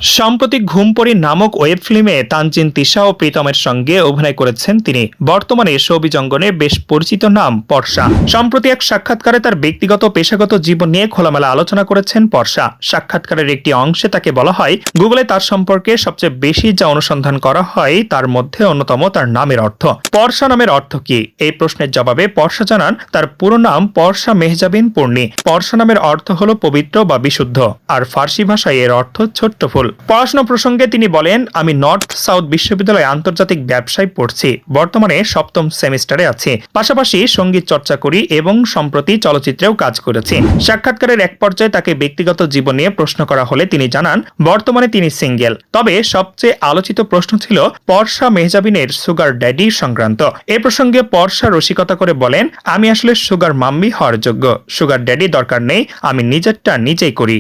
সম্প্রতি ঘুমপড়ি নামক ওয়েব ফিল্মে তানজিন তিশা ও প্রীতমের সঙ্গে অভিনয় করেছেন তিনি। বর্তমানে শোবিজ অঙ্গনে বেশ পরিচিত নাম পর্ষা। সম্প্রতি এক সাক্ষাৎকারে তার ব্যক্তিগত পেশাগত জীবন নিয়ে খোলামেলা আলোচনা করেছেন পর্ষা। সাক্ষাৎকারের একটি অংশে তাকে বলা হয়, গুগলে তার সম্পর্কে সবচেয়ে বেশি যা অনুসন্ধান করা হয় তার মধ্যে অন্যতম তার নামের অর্থ। পর্ষা নামের অর্থ কি? এই প্রশ্নের জবাবে পর্ষা জানান, তার পুরো নাম পর্ষা মেহজাবিন পূর্ণি। পর্ষা নামের অর্থ হলো পবিত্র বা বিশুদ্ধ, আর ফার্সি ভাষায় এর অর্থ ছোট্ট ফুল। পড়াশোনা প্রসঙ্গে তিনি বলেন, আমি নর্থ সাউথ বিশ্ববিদ্যালয়ে আন্তর্জাতিক ব্যবসায় পড়ছি। বর্তমানে 7ম সেমিস্টারে আছি। পাশাপাশি সঙ্গীত চর্চা করি এবং সম্প্রতি চলচ্চিত্রেও কাজ করেছি। সাক্ষাৎকারের এক পর্যায়ে তাকে ব্যক্তিগত জীবন নিয়ে প্রশ্ন করা হলে তিনি জানান, বর্তমানে তিনি সিঙ্গেল। তবে সবচেয়ে আলোচিত প্রশ্ন ছিল পর্ষা মেহজাবিনের সুগার ড্যাডি সংক্রান্ত। এ প্রসঙ্গে পর্ষা রসিকতা করে বলেন, আমি আসলে সুগার মাম্মি হওয়ার যোগ্য। সুগার ড্যাডি দরকার নেই, আমি নিজেরটা নিজেই করি।